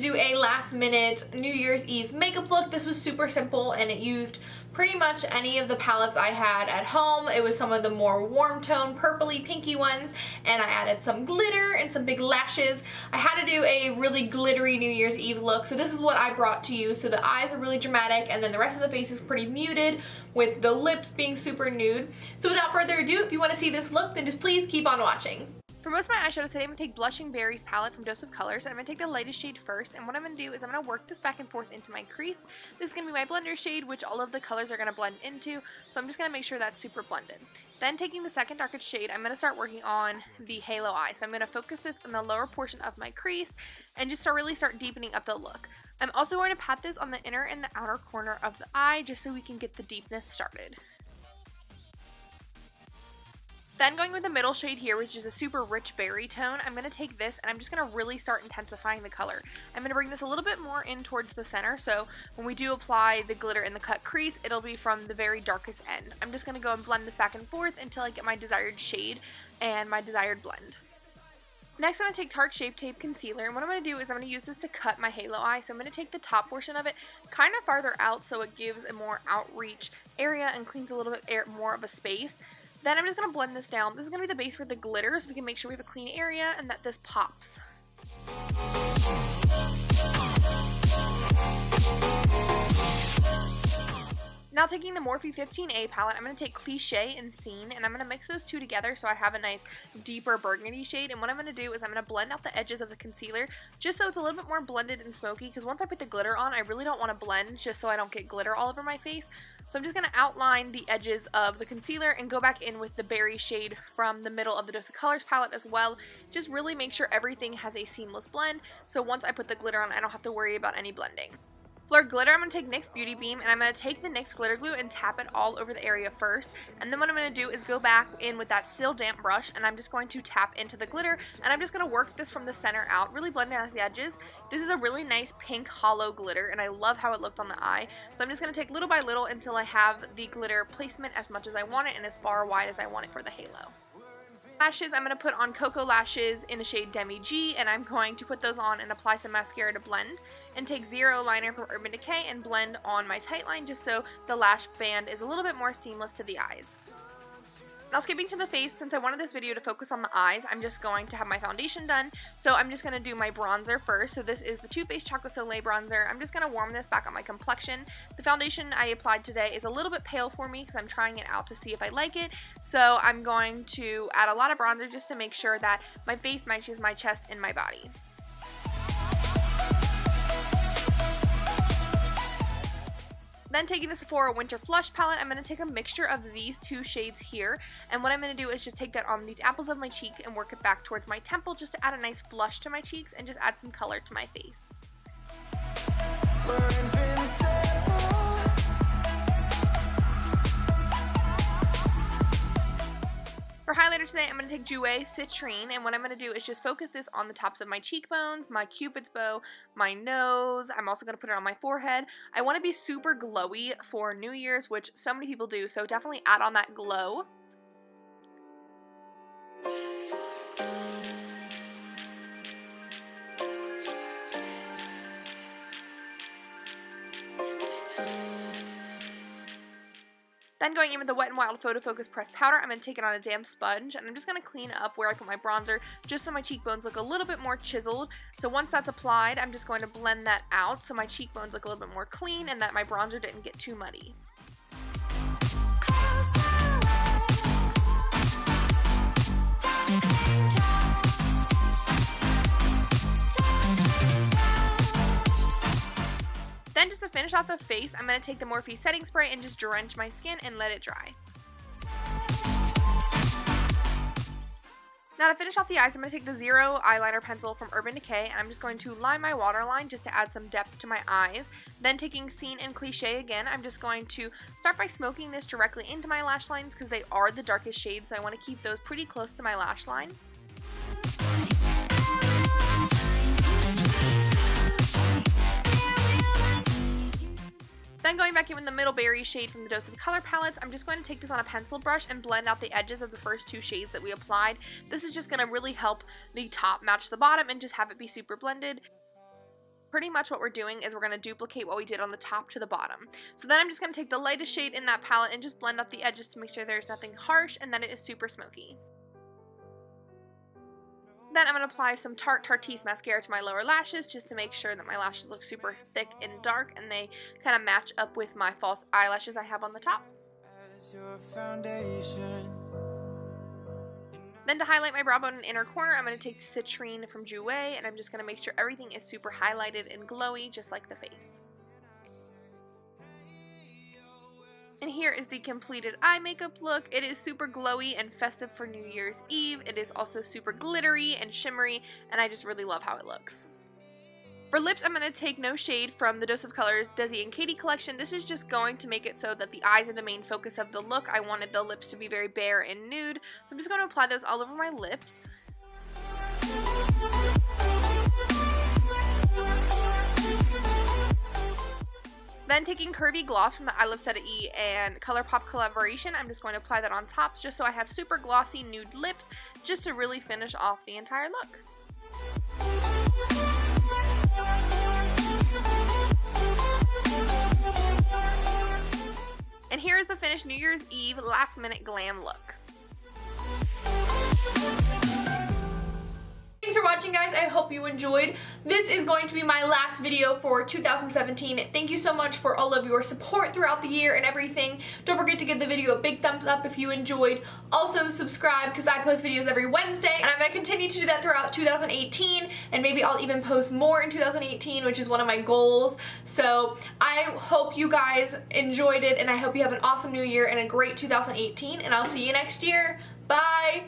do a last minute New Year's Eve makeup look. This was super simple and it used pretty much any of the palettes I had at home. It was some of the more warm tone purpley pinky ones, and I added some glitter and some big lashes. I had to do a really glittery New Year's Eve look, so this is what I brought to you. So the eyes are really dramatic and then the rest of the face is pretty muted, with the lips being super nude. So without further ado, if you want to see this look, then just please keep on watching. For most of my eyeshadows today, I'm going to take Blushing Berries palette from Dose of Colors. I'm going to take the lightest shade first, and what I'm going to do is I'm going to work this back and forth into my crease. This is going to be my blender shade, which all of the colors are going to blend into, so I'm just going to make sure that's super blended. Then taking the second darkest shade, I'm going to start working on the halo eye. So I'm going to focus this in the lower portion of my crease and just really start deepening up the look. I'm also going to pat this on the inner and the outer corner of the eye just so we can get the deepness started. Then going with the middle shade here, which is a super rich berry tone, I'm going to take this and I'm just going to really start intensifying the color. I'm going to bring this a little bit more in towards the center, so when we do apply the glitter in the cut crease, it'll be from the very darkest end. I'm just going to go and blend this back and forth until I get my desired shade and my desired blend. Next, I'm going to take Tarte Shape Tape Concealer, and what I'm going to do is I'm going to use this to cut my halo eye. So I'm going to take the top portion of it kind of farther out so it gives a more outreach area and cleans a little bit more of a space. Then I'm just going to blend this down. This is going to be the base for the glitter, so we can make sure we have a clean area and that this pops. Now taking the Morphe 15A palette, I'm going to take Cliché and Scene, and I'm going to mix those two together so I have a nice deeper burgundy shade. And what I'm going to do is I'm going to blend out the edges of the concealer just so it's a little bit more blended and smoky, because once I put the glitter on, I really don't want to blend just so I don't get glitter all over my face. So I'm just going to outline the edges of the concealer and go back in with the berry shade from the middle of the Dose of Colors palette as well. Just really make sure everything has a seamless blend, so once I put the glitter on, I don't have to worry about any blending. For glitter, I'm going to take NYX Beauty Beam, and I'm going to take the NYX glitter glue and tap it all over the area first. And then what I'm going to do is go back in with that still damp brush, and I'm just going to tap into the glitter, and I'm just going to work this from the center out, really blending out the edges. This is a really nice pink hollow glitter, and I love how it looked on the eye. So I'm just going to take little by little until I have the glitter placement as much as I want it and as far wide as I want it for the halo. Lashes, I'm going to put on Cocoa Lashes in the shade Demi G, and I'm going to put those on and apply some mascara to blend, and take Zero Liner from Urban Decay and blend on my tight line just so the lash band is a little bit more seamless to the eyes. Now skipping to the face, since I wanted this video to focus on the eyes, I'm just going to have my foundation done. So I'm just going to do my bronzer first. So this is the Too Faced Chocolate Soleil bronzer. I'm just going to warm this back on my complexion. The foundation I applied today is a little bit pale for me because I'm trying it out to see if I like it. So I'm going to add a lot of bronzer just to make sure that my face matches my chest and my body. Then taking the Sephora Winter Flush palette, I'm going to take a mixture of these two shades here, and what I'm going to do is just take that on these apples of my cheek and work it back towards my temple just to add a nice flush to my cheeks and just add some color to my face. For highlighter today, I'm going to take Jouer Citrine, and what I'm going to do is just focus this on the tops of my cheekbones, my cupid's bow, my nose. I'm also going to put it on my forehead. I want to be super glowy for New Year's, which so many people do, so definitely add on that glow. Then going in with the Wet n Wild Photo Focus Pressed Powder, I'm going to take it on a damp sponge, and I'm just going to clean up where I put my bronzer, just so my cheekbones look a little bit more chiseled. So once that's applied, I'm just going to blend that out so my cheekbones look a little bit more clean and that my bronzer didn't get too muddy. Then just to finish off the face, I'm going to take the Morphe setting spray and just drench my skin and let it dry. Now to finish off the eyes, I'm going to take the Zero eyeliner pencil from Urban Decay, and I'm just going to line my waterline just to add some depth to my eyes. Then taking Scene and Cliché again, I'm just going to start by smoking this directly into my lash lines because they are the darkest shades, so I want to keep those pretty close to my lash line. Then going back in with the Middle Berry shade from the Dose of Color palettes, I'm just going to take this on a pencil brush and blend out the edges of the first two shades that we applied. This is just going to really help the top match the bottom and just have it be super blended. pretty much what we're doing is we're going to duplicate what we did on the top to the bottom. So then I'm just going to take the lightest shade in that palette and just blend out the edges to make sure there's nothing harsh and that it is super smoky. Then I'm going to apply some Tarte Tarteise mascara to my lower lashes just to make sure that my lashes look super thick and dark and they kind of match up with my false eyelashes I have on the top. Then to highlight my brow bone and inner corner, I'm going to take Citrine from Jouer and I'm just going to make sure everything is super highlighted and glowy just like the face. And here is the completed eye makeup look. It is super glowy and festive for New Year's Eve. It is also super glittery and shimmery, and I just really love how it looks. For lips, I'm going to take No Shade from the Dose of Colors Desi and Katie collection. This is just going to make it so that the eyes are the main focus of the look. I wanted the lips to be very bare and nude, so I'm just going to apply those all over my lips. Then taking Curvy Gloss from the I Love Seta E and ColourPop collaboration, I'm just going to apply that on top just so I have super glossy nude lips just to really finish off the entire look. And here is the finished New Year's Eve last minute glam look. Thanks for watching, guys. I hope you enjoyed. This is going to be my last video for 2017. Thank you so much for all of your support throughout the year and everything. Don't forget to give the video a big thumbs up if you enjoyed. Also subscribe because I post videos every Wednesday and I'm going to continue to do that throughout 2018 and maybe I'll even post more in 2018, which is one of my goals. So I hope you guys enjoyed it and I hope you have an awesome new year and a great 2018 and I'll see you next year. Bye!